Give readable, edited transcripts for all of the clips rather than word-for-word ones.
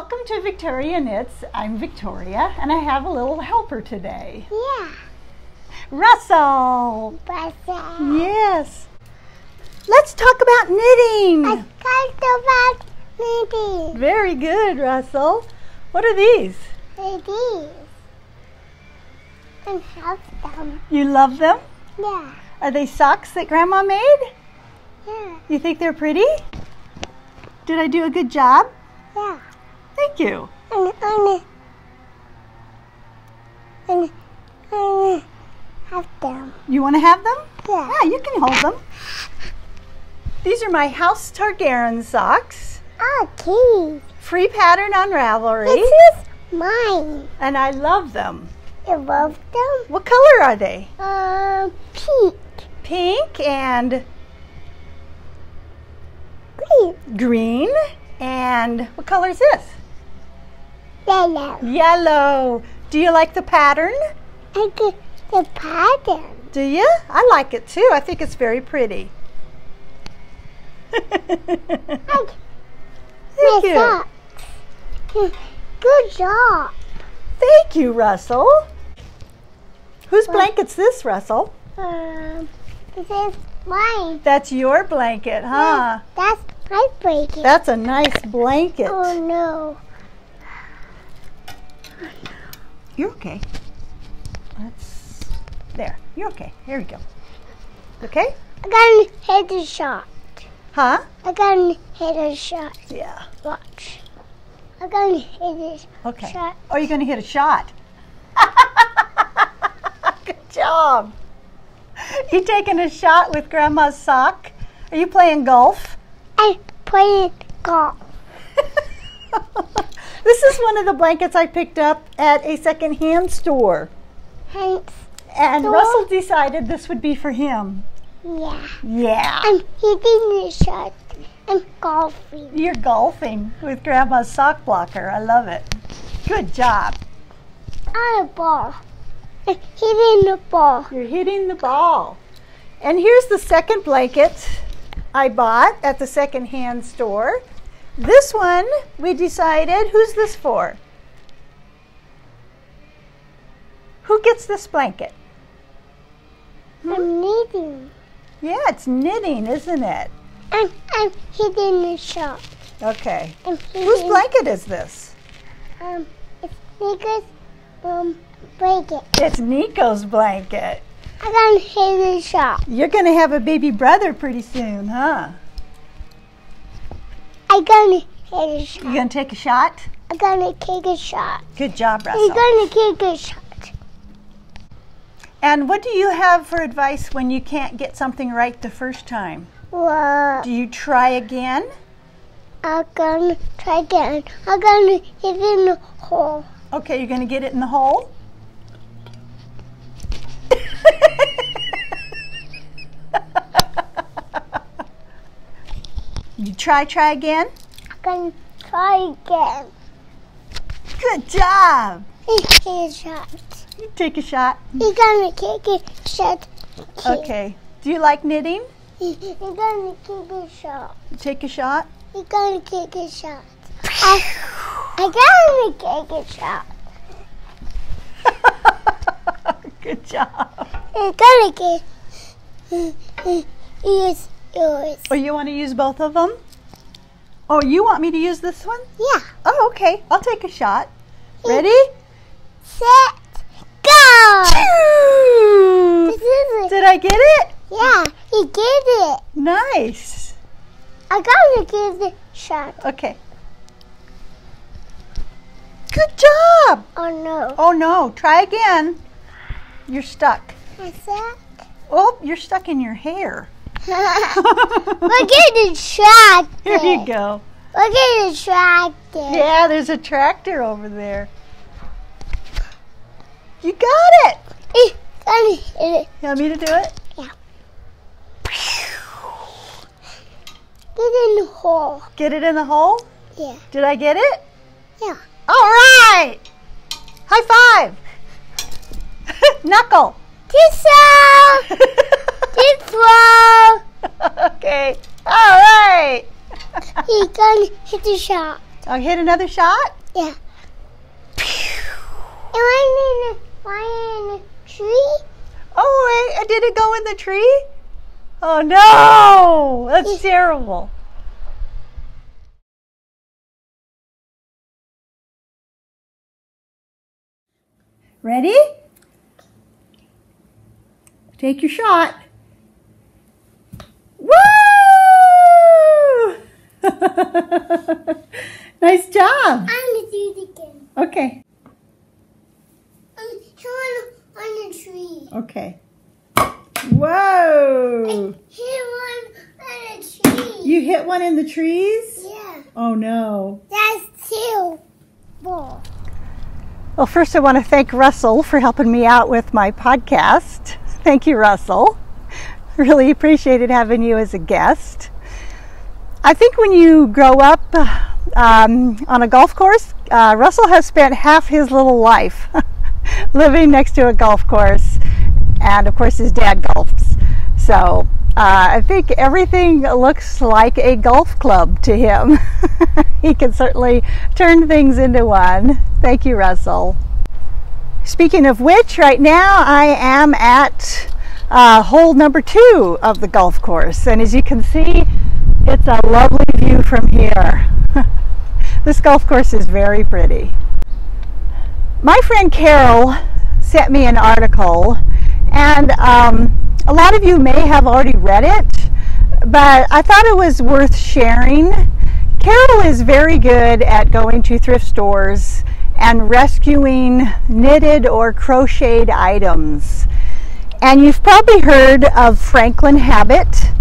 Welcome to Victoria Knits. I'm Victoria and I have a little helper today. Yeah. Russell! Russell. Yes. Let's talk about knitting. Let's talk about knitting. Very good, Russell. What are these? These. And have them. You love them? Yeah. Are they socks that Grandma made? Yeah. You think they're pretty? Did I do a good job? Yeah. Thank you. And have them. You want to have them? Yeah. Yeah, you can hold them. These are my House Targaryen socks. Okay. Free pattern on Ravelry. This is mine. And I love them. You love them? What color are they? Pink. Pink and Green. green. And what color is this? Yellow. Yellow. Do you like the pattern? I get the pattern. Do you? I like it too. I think it's very pretty. My Thank you. socks. Good job. Thank you, Russell. Whose blanket's this, Russell? This is mine. That's your blanket, huh? That's my blanket. That's a nice blanket. Oh no. You're okay. There. You're okay. Here we go. Okay? I got hit a shot. Huh? I got hit a shot. Yeah. Watch. I got hit a Okay. shot. Oh, you're going to hit a shot. Good job. You taking a shot with Grandma's sock? Are you playing golf? I played golf. This is one of the blankets I picked up at a secondhand store. Thanks. And Store? Russell decided this would be for him. Yeah. Yeah. I'm hitting the shot. I'm golfing. You're golfing with Grandma's sock blocker. I love it. Good job. On a ball. I'm hitting the ball. You're hitting the ball. And here's the second blanket I bought at the secondhand store. This one, we decided, who's this for? Who gets this blanket? I'm knitting. Yeah, it's knitting, isn't it? I'm hitting the shot. Okay. I'm hitting. Whose blanket is this? It's Nico's blanket. It's Nico's blanket. I got hit the shot. You're going to have a baby brother pretty soon, huh? I got hit a shot. You going to take a shot? I gotta take a shot. Good job, I'm Russell. gonna take a shot. And what do you have for advice when you can't get something right the first time? Well, Do you try again? I'm gonna try again. I'm gonna hit in the hole. Okay, you're going to get it in the hole? You try again? I'm gonna try again. Good job. Take a shot. You take a shot. You're gonna take a shot. Okay. Do you like knitting? You're gonna take a shot. Take a shot. You're gonna take a shot. I gotta take a shot. Good job. You're gonna get use yours. Oh, you want to use both of them? Oh, you want me to use this one? Yeah. Oh, okay. I'll take a shot. Ready? Set. Go. Choo! This is Did I get it? Yeah, he did it. Nice. I gotta give the shot. Okay. Good job. Oh no. Oh no, try again. You're stuck. What's that? Oh, you're stuck in your hair. Look at the tractor. Here you go. Look at the tractor. Yeah, there's a tractor over there. You got it. He's gonna hit it. You want me to do it? Yeah. Get in the hole. Get it in the hole? Yeah. Did I get it? Yeah. All right. High five. Knuckle. Tissue. Tissue. Okay. All right. He's gonna hit the shot. I'll hit another shot? Yeah. And why in a tree? Oh, wait, did it go in the tree? Oh no, that's terrible. Ready? Take your shot. Woo! Nice job. I'm gonna do it again. Okay. On a tree. Okay. Whoa! Hit one on a tree. You hit one in the trees? Yeah. Oh no. That's two. Ball. Well, first I want to thank Russell for helping me out with my podcast. Thank you, Russell. Really appreciated having you as a guest. I think when you grow up on a golf course, Russell has spent half his little life living next to a golf course, and of course his dad golfs. So I think everything looks like a golf club to him. He can certainly turn things into one. Thank you, Russell. Speaking of which, right now I am at hole number 2 of the golf course, and as you can see, it's a lovely view from here. This golf course is very pretty. My friend Carol sent me an article, and a lot of you may have already read it, but I thought it was worth sharing. Carol is very good at going to thrift stores and rescuing knitted or crocheted items. And you've probably heard of Franklin Habit.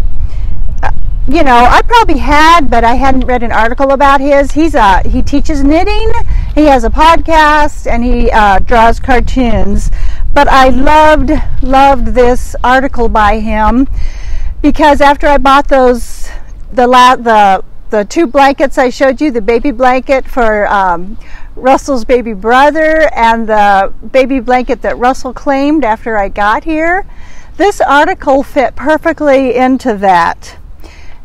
You know, I probably had, but I hadn't read an article about his. He teaches knitting, he has a podcast, and he draws cartoons. But I loved this article by him, because after I bought those, the 2 blankets I showed you, the baby blanket for Russell's baby brother and the baby blanket that Russell claimed after I got here, this article fit perfectly into that.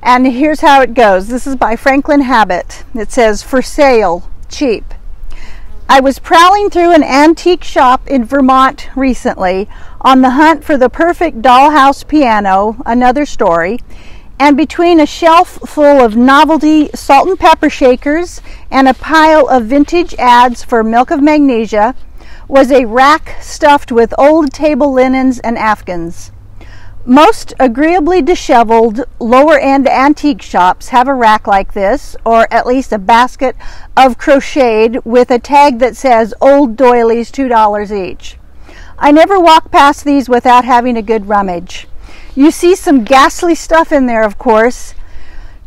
And here's how it goes. This is by Franklin Habit. It says, "For sale, cheap." I was prowling through an antique shop in Vermont recently on the hunt for the perfect dollhouse piano, another story, and between a shelf full of novelty salt and pepper shakers and a pile of vintage ads for Milk of Magnesia was a rack stuffed with old table linens and afghans. Most agreeably disheveled lower-end antique shops have a rack like this, or at least a basket of crocheted with a tag that says "Old Doilies, $2 each." I never walk past these without having a good rummage. You see some ghastly stuff in there, of course.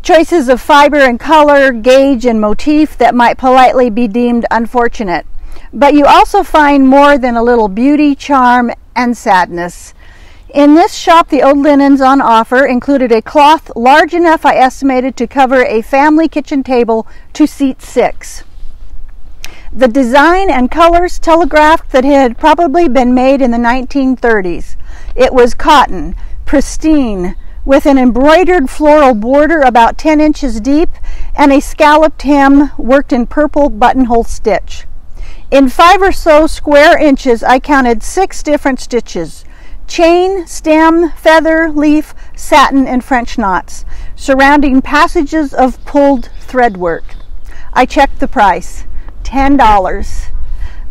Choices of fiber and color, gauge and motif that might politely be deemed unfortunate. But you also find more than a little beauty, charm, and sadness. In this shop, the old linens on offer included a cloth large enough, I estimated, to cover a family kitchen table to seat 6. The design and colors telegraphed that it had probably been made in the 1930s. It was cotton, pristine, with an embroidered floral border about 10 inches deep and a scalloped hem worked in purple buttonhole stitch. In 5 or so square inches, I counted 6 different stitches: chain, stem, feather, leaf, satin, and French knots, surrounding passages of pulled thread work. I checked the price, $10.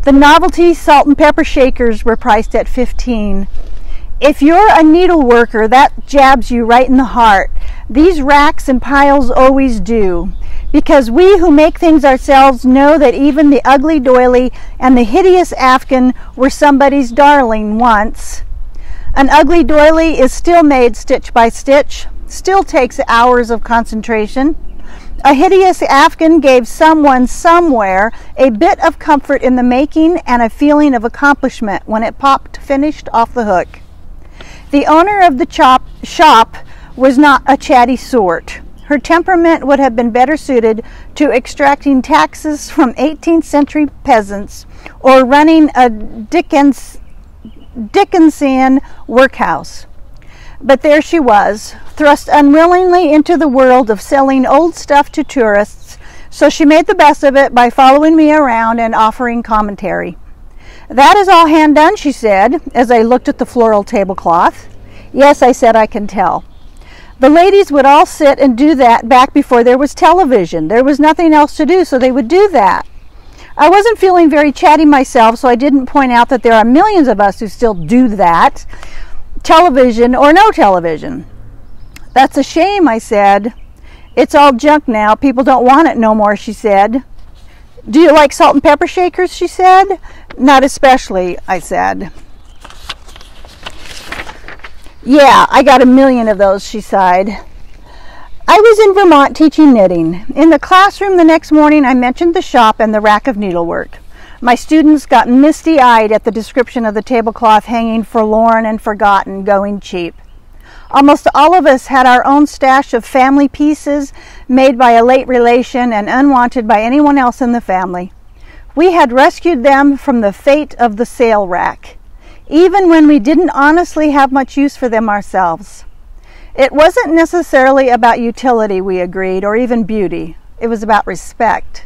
The novelty salt and pepper shakers were priced at $15. If you're a needle worker, that jabs you right in the heart. These racks and piles always do, because we who make things ourselves know that even the ugly doily and the hideous afghan were somebody's darling once. An ugly doily is still made stitch by stitch, still takes hours of concentration. A hideous afghan gave someone somewhere a bit of comfort in the making and a feeling of accomplishment when it popped finished off the hook. The owner of the shop was not a chatty sort. Her temperament would have been better suited to extracting taxes from 18th century peasants or running a Dickensian workhouse. But there she was, thrust unwillingly into the world of selling old stuff to tourists, So she made the best of it by following me around and offering commentary. "That is all hand done," she said, as I looked at the floral tablecloth. "Yes," I said, "I can tell. The ladies would all sit and do that back before there was television. There was nothing else to do, so they would do that." I wasn't feeling very chatty myself, so I didn't point out that there are millions of us who still do that, television or no television. "That's a shame," I said. "It's all junk now. People don't want it no more," she said. "Do you like salt and pepper shakers?" she said. "Not especially," I said. "Yeah, I got a million of those," she sighed. I was in Vermont teaching knitting. In the classroom the next morning, I mentioned the shop and the rack of needlework. My students got misty-eyed at the description of the tablecloth hanging forlorn and forgotten, going cheap. Almost all of us had our own stash of family pieces made by a late relation and unwanted by anyone else in the family. We had rescued them from the fate of the sale rack, even when we didn't honestly have much use for them ourselves. It wasn't necessarily about utility, we agreed, or even beauty. It was about respect.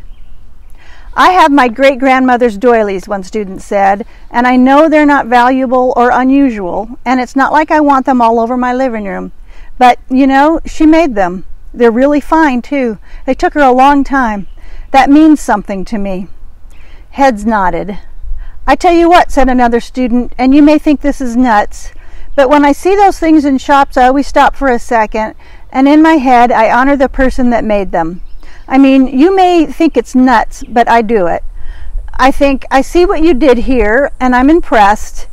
"I have my great-grandmother's doilies," one student said, "and I know they're not valuable or unusual, and it's not like I want them all over my living room. But, you know, she made them. They're really fine, too. They took her a long time. That means something to me." Heads nodded. "I tell you what," said another student, "and you may think this is nuts, but when I see those things in shops, I always stop for a second, and in my head, I honor the person that made them. I mean, you may think it's nuts, but I do it. I think, I see what you did here, and I'm impressed,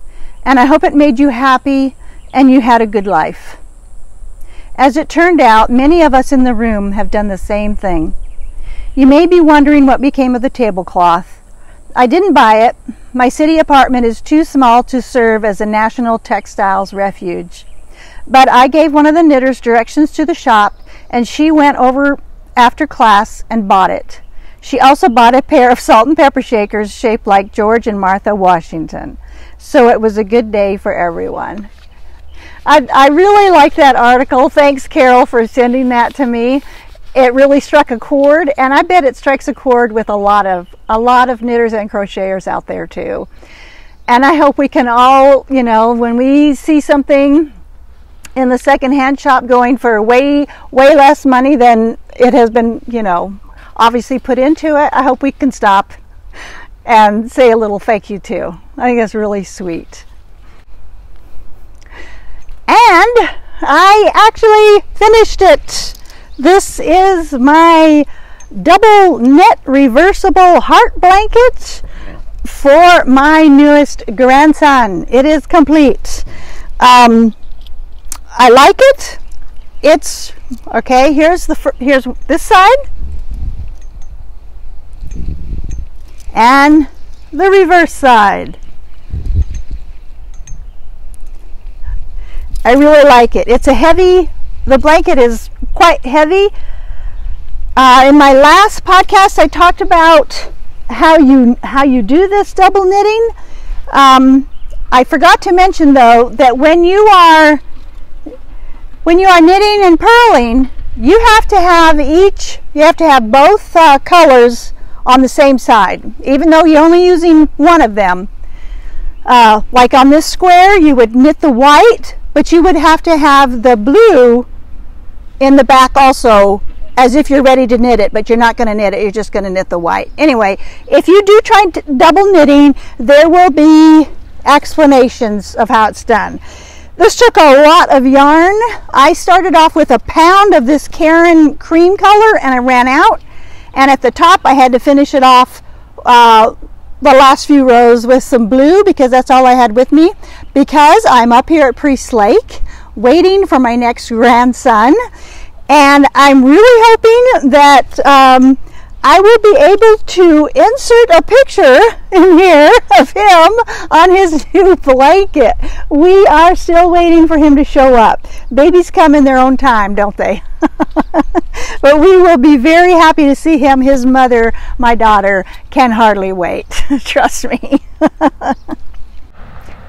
and I hope it made you happy, and you had a good life." As it turned out, many of us in the room have done the same thing. You may be wondering what became of the tablecloth. I didn't buy it. My city apartment is too small to serve as a national textiles refuge. But I gave one of the knitters directions to the shop, and she went over after class and bought it. She also bought a pair of salt and pepper shakers shaped like George and Martha Washington. So it was a good day for everyone. I really like that article. Thanks, Carol, for sending that to me. It really struck a chord, and I bet it strikes a chord with a lot of knitters and crocheters out there too. And I hope we can all, you know, when we see something in the secondhand shop going for way less money than it has been, you know, obviously put into it, I hope we can stop and say a little thank you too. I think that's really sweet. And I actually finished it. This is my double knit reversible heart blanket for my newest grandson. It is complete. I like it. It's okay. Here's this side and the reverse side. I really like it. It's a heavy. The blanket is quite heavy. In my last podcast, I talked about how you do this double knitting. I forgot to mention though that when you are knitting and purling, you have to have both colors on the same side, even though you're only using one of them. Like on this square, you would knit the white, but you would have to have the blue in the back also, as if you're ready to knit it, but you're not going to knit it, you're just going to knit the white. Anyway, if you do try double knitting, there will be explanations of how it's done. This took a lot of yarn. I started off with a pound of this Caron cream color and I ran out, and at the top I had to finish it off the last few rows with some blue because that's all I had with me, because I'm up here at Priest Lake waiting for my next grandson, and I'm really hoping that I will be able to insert a picture in here of him on his new blanket. We are still waiting for him to show up. Babies come in their own time, don't they? But we will be very happy to see him. His mother, my daughter, can hardly wait. Trust me.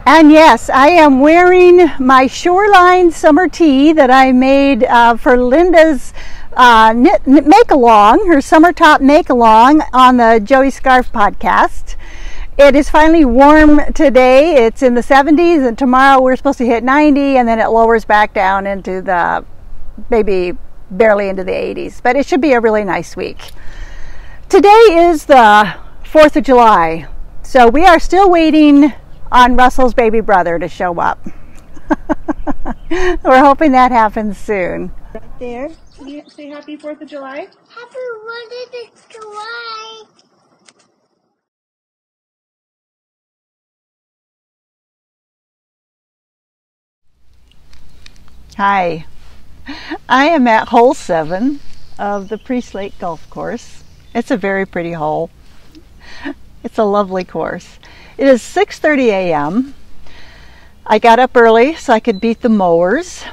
And yes, I am wearing my Shoreline summer tee that I made for Linda's make-along, her summer top make-along on the Joey Scarf podcast. It is finally warm today. It's in the 70s, and tomorrow we're supposed to hit 90, and then it lowers back down into the, maybe barely into the 80s. But it should be a really nice week. Today is the 4th of July, so we are still waiting on Russell's baby brother to show up. We're hoping that happens soon. Right there. Can you say happy 4th of July? Happy 4th of July. Hi. I am at hole 7 of the Priest Lake Golf Course. It's a very pretty hole. It's a lovely course. It is 6:30 a.m. I got up early so I could beat the mowers.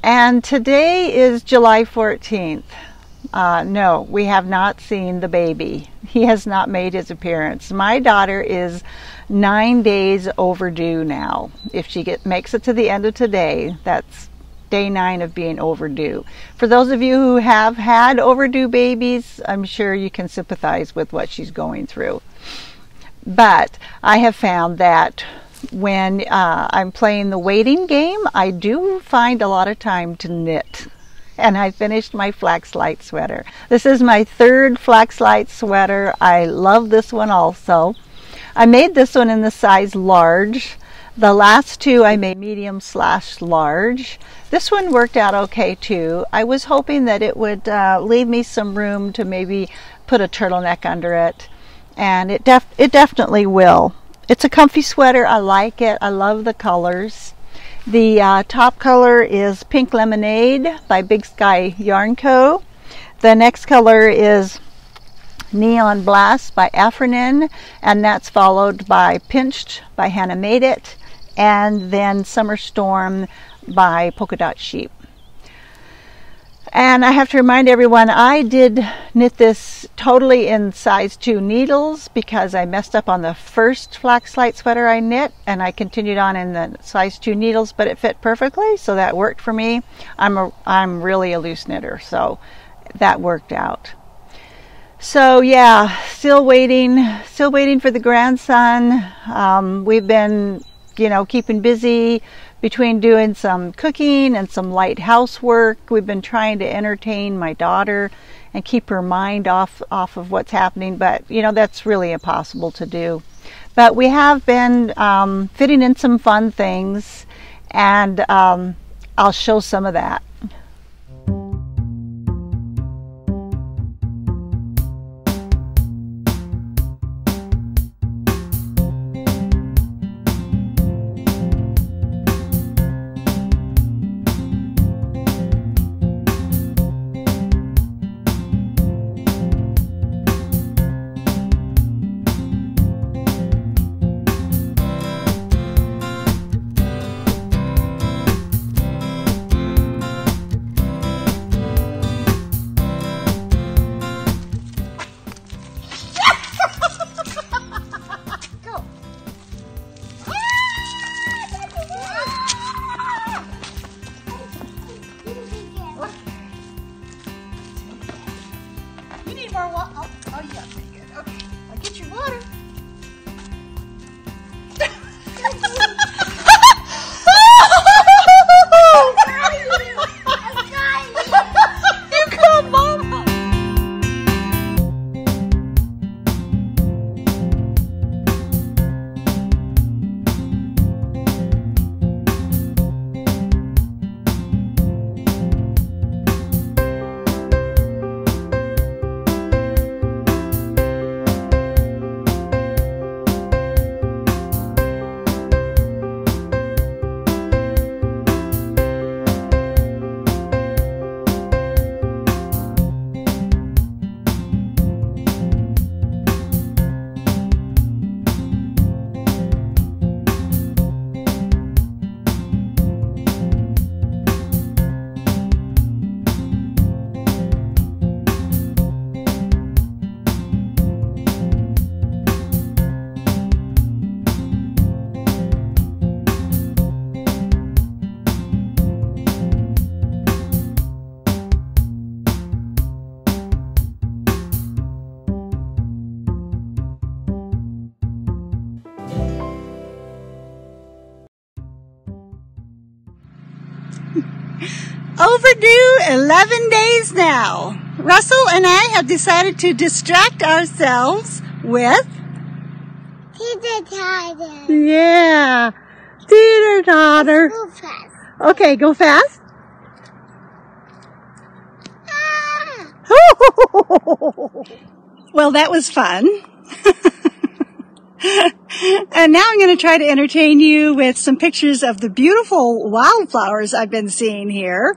And today is July 14th. No, we have not seen the baby. He has not made his appearance. My daughter is 9 days overdue now. If she makes it to the end of today, that's day 9 of being overdue. For those of you who have had overdue babies, I'm sure you can sympathize with what she's going through. But I have found that when I'm playing the waiting game, I do find a lot of time to knit. And I finished my flax light sweater. This is my 3rd flax light sweater. I love this one also. I made this one in the size large. The last 2 I made medium/large. This one worked out okay too. I was hoping that it would leave me some room to maybe put a turtleneck under it. And it definitely will. It's a comfy sweater. I like it. I love the colors. The top color is Pink Lemonade by Big Sky Yarn Co. The next color is Neon Blast by Afronin, and that's followed by Pinched by Hannah Made It, and then Summer Storm by Polka Dot Sheep. And I have to remind everyone, I did knit this totally in size 2 needles because I messed up on the first flax light sweater I knit, and I continued on in the size 2 needles, but it fit perfectly, so that worked for me. I'm really a loose knitter, so that worked out. So yeah, still waiting for the grandson. We've been, keeping busy between doing some cooking and some light housework. We've been trying to entertain my daughter and keep her mind off of what's happening, but that's really impossible to do. But we have been fitting in some fun things, and I'll show some of that. Overdue 11 days now. Russell and I have decided to distract ourselves with teeter-totter. Yeah, teeter-totter. Go fast. Okay, go fast. Ah! Well, that was fun. And now I'm going to try to entertain you with some pictures of the beautiful wildflowers I've been seeing here.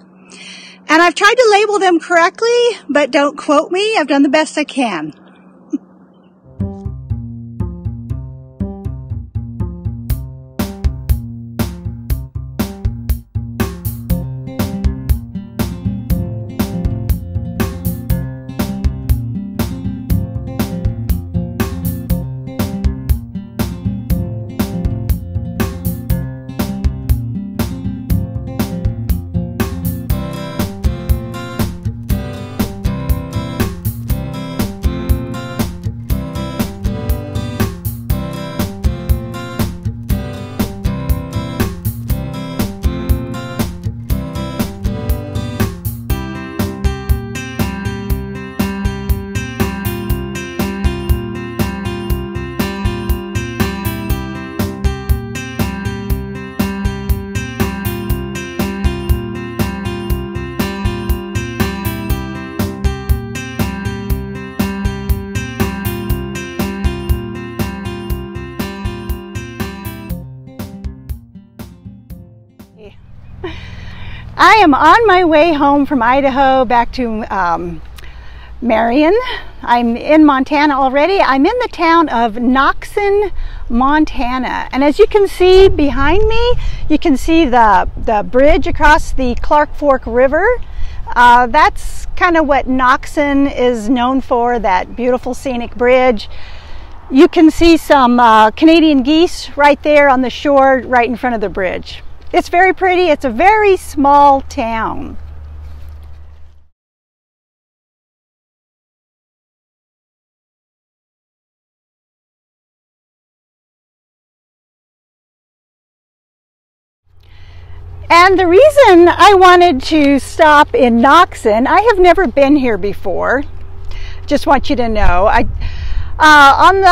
And I've tried to label them correctly, but don't quote me. I've done the best I can. I am on my way home from Idaho back to Marion. I'm in Montana already. I'm in the town of Noxon, Montana. And as you can see behind me, you can see the bridge across the Clark Fork River. That's kind of what Noxon is known for, that beautiful scenic bridge. You can see some Canadian geese right there on the shore, right in front of the bridge. It's very pretty. It's a very small town. And the reason I wanted to stop in Noxon, I have never been here before. Just want you to know. On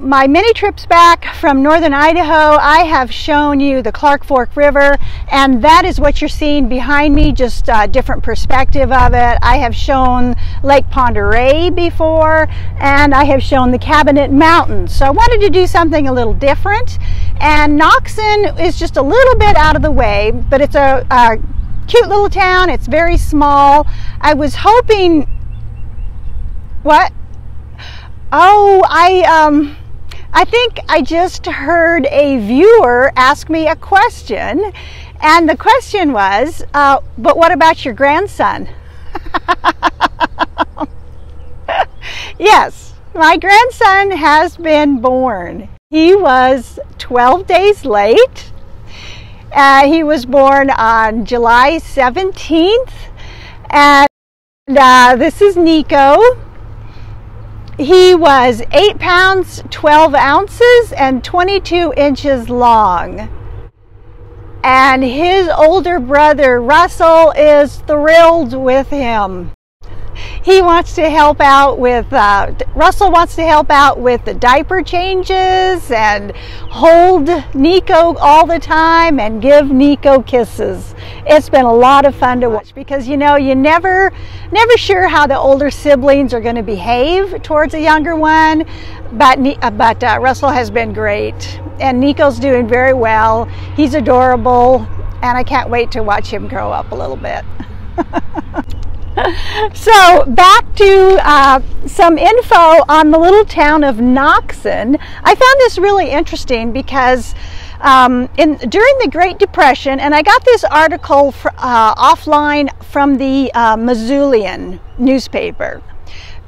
my many trips back from northern Idaho, I have shown you the Clark Fork River, and that is what you're seeing behind me, just a different perspective of it. I have shown Lake Ponderay before, and I have shown the Cabinet Mountains. So I wanted to do something a little different, and Noxon is just a little bit out of the way, but it's a cute little town. It's very small. I was hoping... What? Oh, I think I just heard a viewer ask me a question, and the question was, but what about your grandson? Yes, my grandson has been born. He was 12 days late. He was born on July 17th, and this is Nico. He was 8 pounds, 12 ounces, and 22 inches long. And his older brother, Russell, is thrilled with him. He wants to help out with, Russell wants to help out with the diaper changes and hold Nico all the time and give Nico kisses. It's been a lot of fun to watch because, you know, you're never sure how the older siblings are going to behave towards a younger one, but Russell has been great, and Nico's doing very well. He's adorable, and I can't wait to watch him grow up a little bit. So back to some info on the little town of Noxon. I found this really interesting because during the Great Depression, and I got this article offline from the Missoulian newspaper.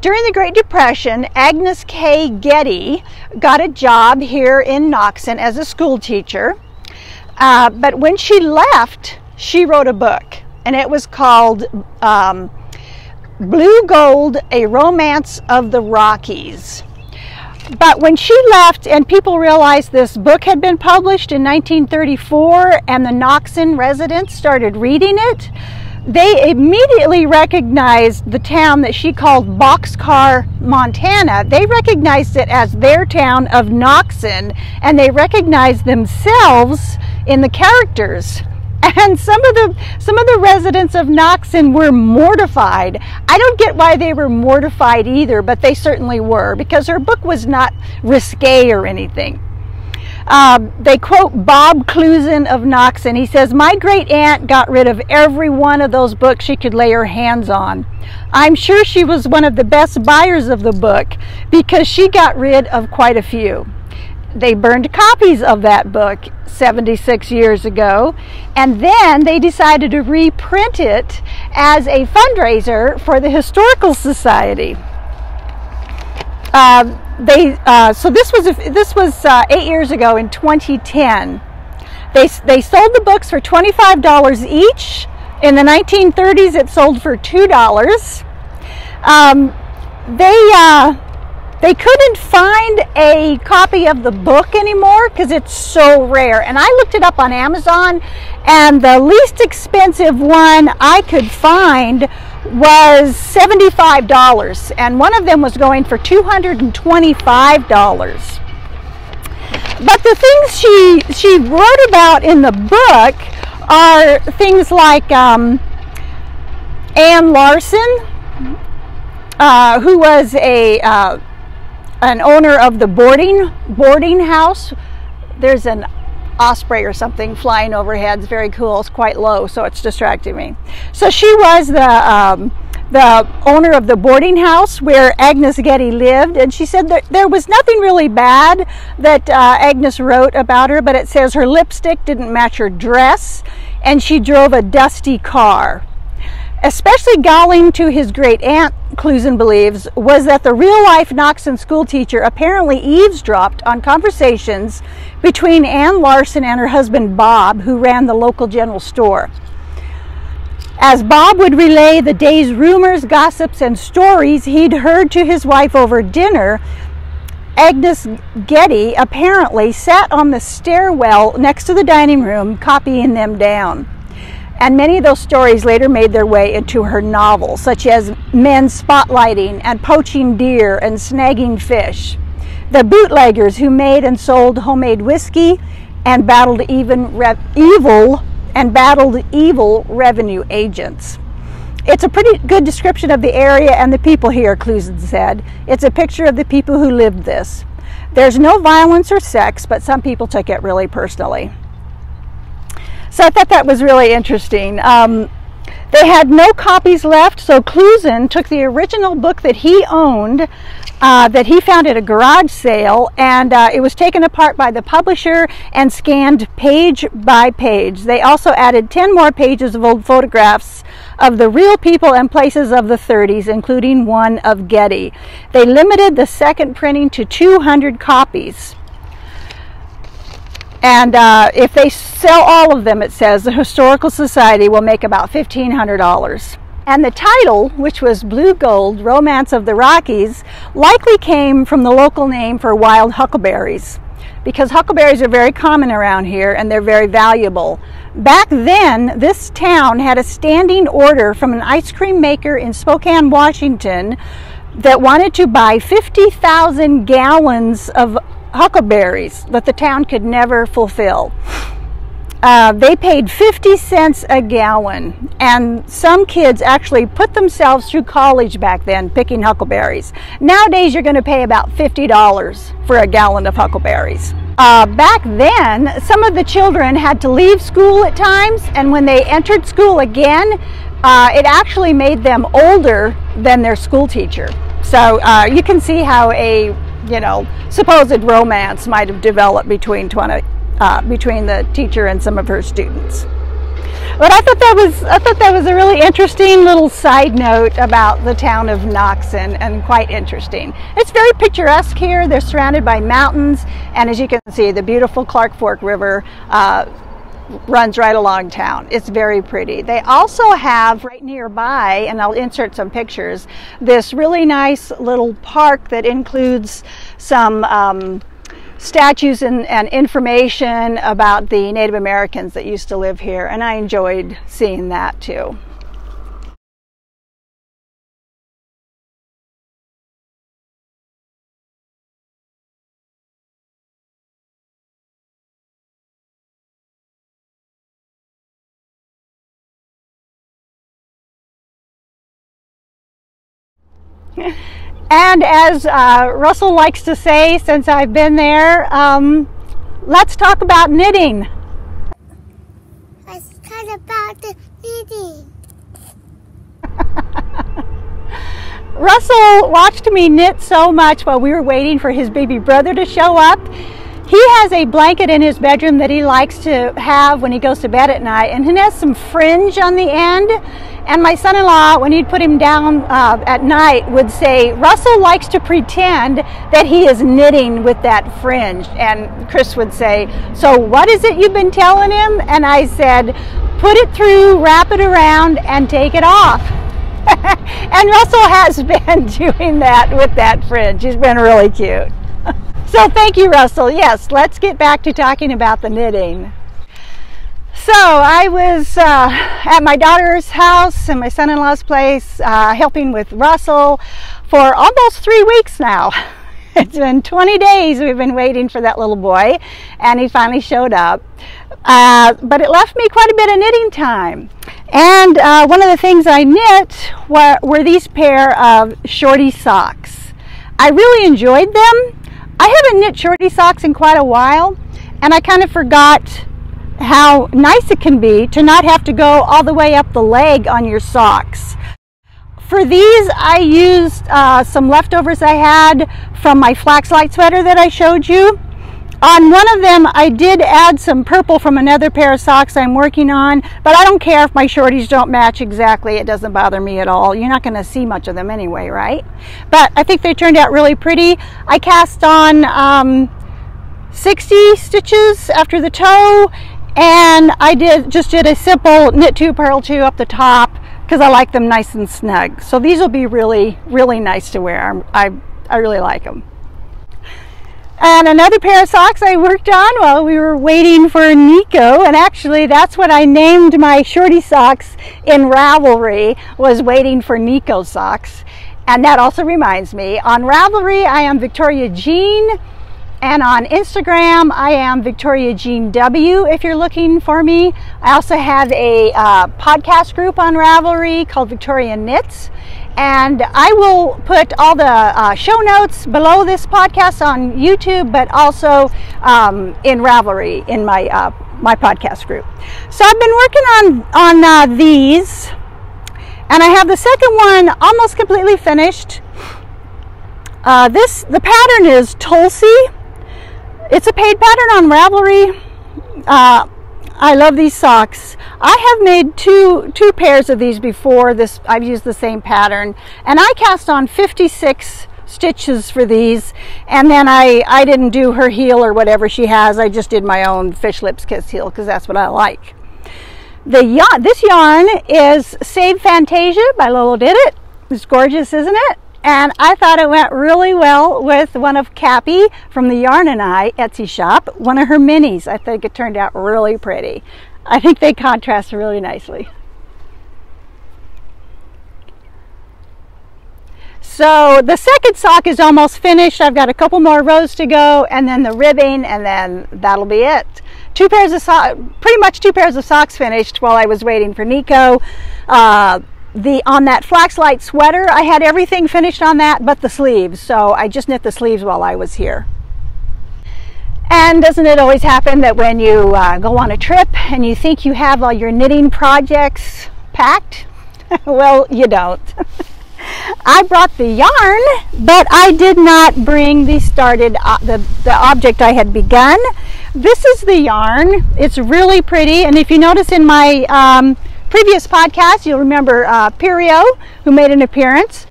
During the Great Depression, Agnes K. Getty got a job here in Noxon as a school teacher, but when she left, she wrote a book, and it was called Blue Gold, A Romance of the Rockies. But when she left and people realized this book had been published in 1934 and the Noxon residents started reading it, they immediately recognized the town that she called Boxcar, Montana. They recognized it as their town of Noxon, and they recognized themselves in the characters. And some of the residents of Noxon were mortified. I don't get why they were mortified either, but they certainly were, because her book was not risque or anything. They quote Bob Clusen of Noxon. He says, "My great aunt got rid of every one of those books she could lay her hands on. I'm sure she was one of the best buyers of the book because she got rid of quite a few." They burned copies of that book 76 years ago, and then they decided to reprint it as a fundraiser for the Historical Society. So this was 8 years ago in 2010. They sold the books for $25 each. In the 1930s, it sold for $2. They couldn't find a copy of the book anymore because it's so rare. And I looked it up on Amazon, and the least expensive one I could find was $75, and one of them was going for $225. But the things she wrote about in the book are things like Ann Larson, who was an owner of the boarding house. There's an osprey or something flying overhead. It's very cool. It's quite low, so it's distracting me. So she was the owner of the boarding house where Agnes Getty lived, and she said that there was nothing really bad that Agnes wrote about her, but it says her lipstick didn't match her dress, and she drove a dusty car. Especially galling to his great aunt, Clusen believes, was that the real-life Noxon school teacher apparently eavesdropped on conversations between Ann Larson and her husband Bob, who ran the local general store. As Bob would relay the day's rumors, gossips, and stories he'd heard to his wife over dinner, Agnes Getty apparently sat on the stairwell next to the dining room, copying them down. And many of those stories later made their way into her novel, such as men spotlighting and poaching deer and snagging fish, the bootleggers who made and sold homemade whiskey and battled evil revenue agents. It's a pretty good description of the area and the people here, Clusen said. It's a picture of the people who lived this. There's no violence or sex, but some people took it really personally. So I thought that was really interesting. They had no copies left, so Clusen took the original book that he owned, that he found at a garage sale, and it was taken apart by the publisher and scanned page by page. They also added 10 more pages of old photographs of the real people and places of the 30s, including one of Getty. They limited the second printing to 200 copies. And if they sell all of them, it says, the Historical Society will make about $1,500. And the title, which was Blue Gold, Romance of the Rockies, likely came from the local name for wild huckleberries, because huckleberries are very common around here and they're very valuable. Back then, this town had a standing order from an ice cream maker in Spokane, Washington, that wanted to buy 50,000 gallons of huckleberries that the town could never fulfill. They paid 50 cents a gallon, and some kids actually put themselves through college back then picking huckleberries. Nowadays you're going to pay about $50 for a gallon of huckleberries. Back then, some of the children had to leave school at times, and when they entered school again, it actually made them older than their school teacher. So you can see how a supposed romance might have developed between the teacher and some of her students. But I thought that was a really interesting little side note about the town of Noxon, and quite interesting. It's very picturesque here. They're surrounded by mountains, and as you can see, the beautiful Clark Fork River runs right along town. It's very pretty. They also have right nearby, and I'll insert some pictures, this really nice little park that includes some statues and information about the Native Americans that used to live here, and I enjoyed seeing that too. And as Russell likes to say, since I've been there, let's talk about knitting. Let's talk about the knitting. Russell watched me knit so much while we were waiting for his baby brother to show up. He has a blanket in his bedroom that he likes to have when he goes to bed at night, and it has some fringe on the end. And my son-in-law, when he'd put him down at night, would say, Russell likes to pretend that he is knitting with that fringe. And Chris would say, so what is it you've been telling him? And I said, put it through, wrap it around, and take it off. And Russell has been doing that with that fringe. He's been really cute. So thank you, Russell. Yes, let's get back to talking about the knitting. So I was at my daughter's house and my son-in-law's place helping with Russell for almost 3 weeks now. It's been 20 days we've been waiting for that little boy, and he finally showed up. But it left me quite a bit of knitting time. And one of the things I knit were these pair of shorty socks. I really enjoyed them. I haven't knit shorty socks in quite a while, and I kind of forgot how nice it can be to not have to go all the way up the leg on your socks. For these, I used some leftovers I had from my flaxlight sweater that I showed you. On one of them, I did add some purple from another pair of socks I'm working on, but I don't care if my shorties don't match exactly. It doesn't bother me at all. You're not going to see much of them anyway, right? But I think they turned out really pretty. I cast on 60 stitches after the toe, and I just did a simple knit 2, purl 2 up the top because I like them nice and snug. So these will be really, really nice to wear. I really like them. And another pair of socks I worked on while we were waiting for Nico, and actually that's what I named my shorty socks in Ravelry, was waiting for Nico socks. And that also reminds me, on Ravelry I am Victoria Jean, and on Instagram I am Victoria Jean W if you're looking for me. I also have a podcast group on Ravelry called Victoria Knits. And I will put all the show notes below this podcast on YouTube, but also in Ravelry in my my podcast group. So I've been working on these, and I have the second one almost completely finished. The pattern is Tulsi. It's a paid pattern on Ravelry. I love these socks. I have made two pairs of these before. I've used the same pattern, and I cast on 56 stitches for these, and then I didn't do her heel or whatever she has. I just did my own fish lips kiss heel because that's what I like. This yarn is Save Fantasia by Lolo Did It. It's gorgeous, isn't it? And I thought it went really well with one of Cappy from the Yarn and I Etsy shop, one of her minis. I think it turned out really pretty. I think they contrast really nicely. So the second sock is almost finished. I've got a couple more rows to go, and then the ribbing, and then that'll be it. Pretty much two pairs of socks finished while I was waiting for Nico. On that flaxlight sweater, I had everything finished on that but the sleeves, so I just knit the sleeves while I was here. And doesn't it always happen that when you go on a trip and you think you have all your knitting projects packed? Well, you don't. I brought the yarn, but I did not bring the object I had begun. This is the yarn. It's really pretty, and if you notice in my previous podcast, you'll remember Pirio, who made an appearance.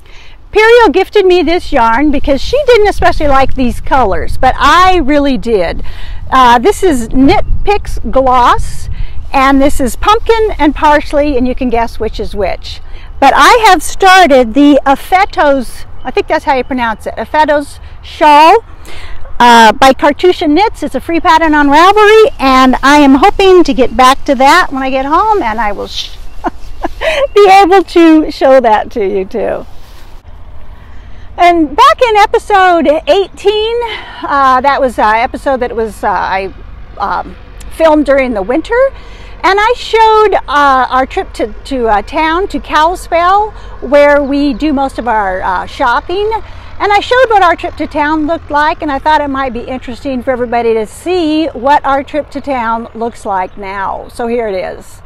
Pirio gifted me this yarn because she didn't especially like these colors, but I really did. This is Knit Picks Gloss, And this is pumpkin and parsley, and you can guess which is which. But I have started the Affettos, I think that's how you pronounce it, Affettos shawl by Cartouche Knits. It's a free pattern on Ravelry, and I am hoping to get back to that when I get home, and I will be able to show that to you too. And back in episode 18, that was an episode that was I filmed during the winter, and I showed our trip to town, to Kalispell, where we do most of our shopping. And I showed what our trip to town looked like, and I thought it might be interesting for everybody to see what our trip to town looks like now. So here it is.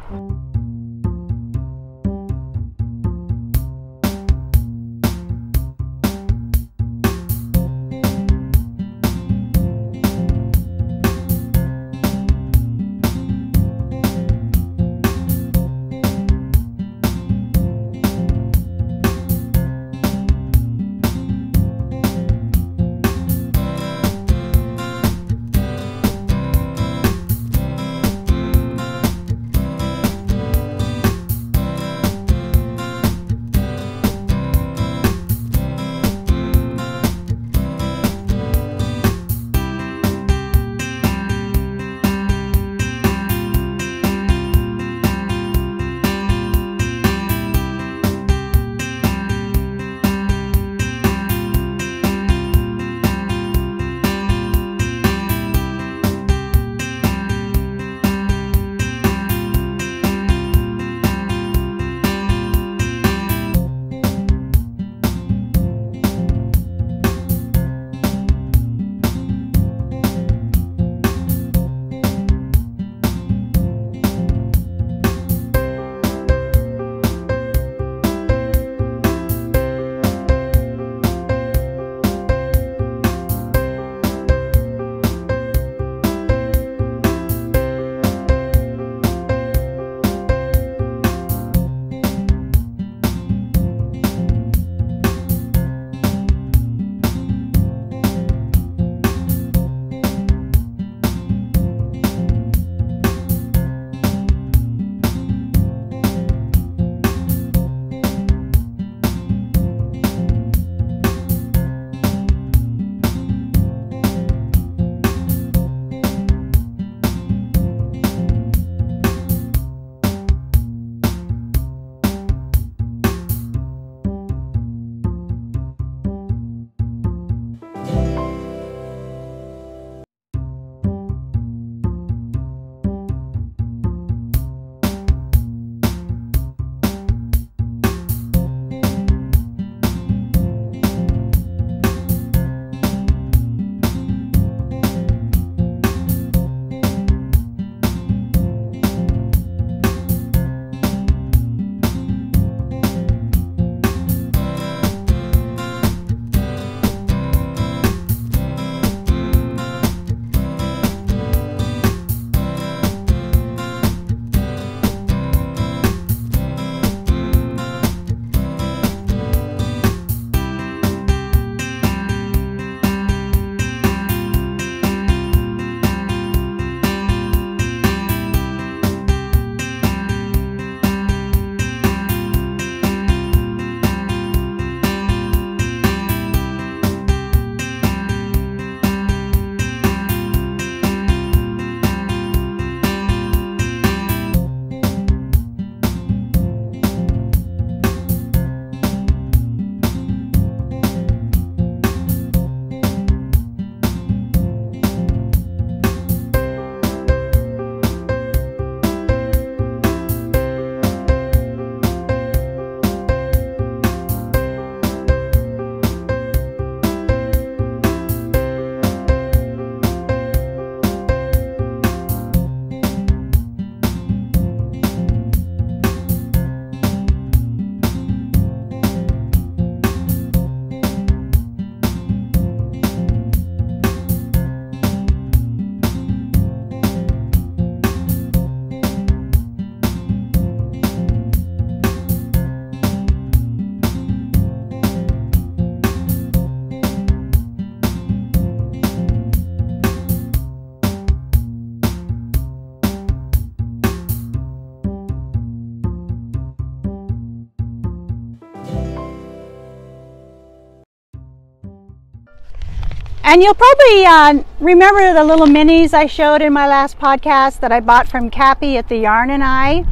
And you'll probably remember the little minis I showed in my last podcast that I bought from Cappy at the Yarn and I.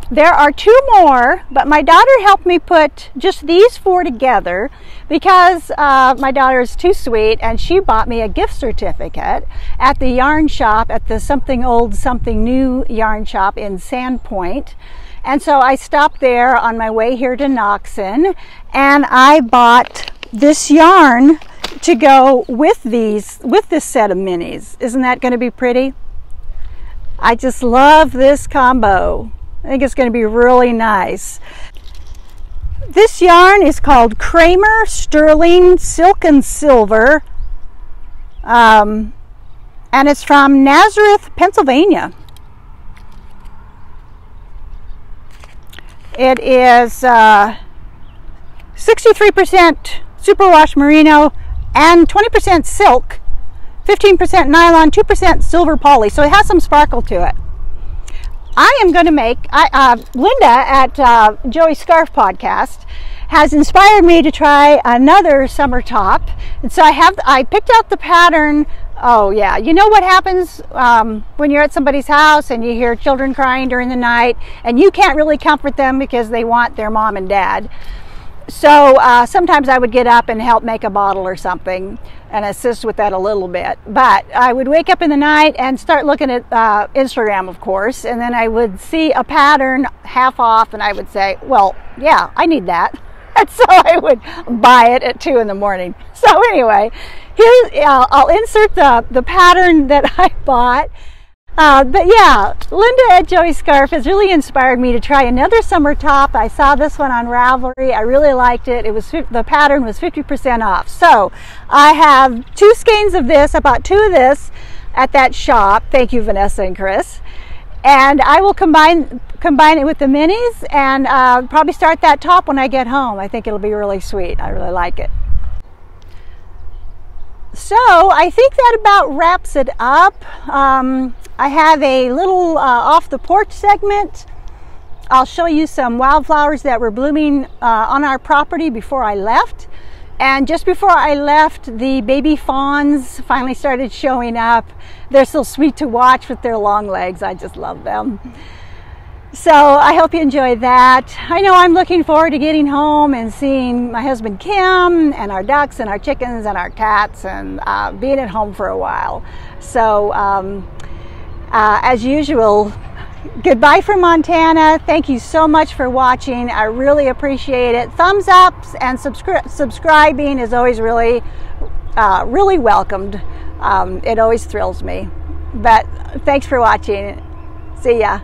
There are 2 more, but my daughter helped me put just these 4 together because my daughter is too sweet, and she bought me a gift certificate at the yarn shop, at the Something Old Something New yarn shop in Sandpoint. And so I stopped there on my way here to Noxon, and I bought this yarn to go with this set of minis. Isn't that going to be pretty? I just love this combo. I think it's going to be really nice. This yarn is called Kramer Sterling Silk and Silver, and it's from Nazareth, Pennsylvania. It is 63% superwash merino and 20% silk, 15% nylon, 2% silver poly, so it has some sparkle to it. I am going to make, Linda at Joey's Scarf Podcast has inspired me to try another summer top. And so I picked out the pattern. Oh yeah, you know what happens when you're at somebody's house and you hear children crying during the night and you can't really comfort them because they want their mom and dad. So sometimes I would get up and help make a bottle or something and assist with that a little bit. But I would wake up in the night and start looking at Instagram, of course, and then I would see a pattern half off and I would say, well, yeah, I need that. And so I would buy it at 2 in the morning. So anyway, I'll insert the pattern that I bought. But yeah, Linda at Joey's Scarf has really inspired me to try another summer top. I saw this one on Ravelry. I really liked it. The pattern was 50% off. So I have 2 skeins of this. I bought 2 of this at that shop. Thank you, Vanessa and Chris. And I will combine it with the minis and probably start that top when I get home. I think it'll be really sweet. I really like it. So I think that about wraps it up. I have a little off the porch segment. I'll show you some wildflowers that were blooming on our property before I left. And just before I left, the baby fawns finally started showing up. They're so sweet to watch with their long legs. I just love them. So I hope you enjoyed that. I know I'm looking forward to getting home and seeing my husband Kim and our ducks and our chickens and our cats and being at home for a while. So as usual, goodbye from Montana. Thank you so much for watching. I really appreciate it. Thumbs ups and subscribing is always really welcomed. It always thrills me. But thanks for watching. See ya.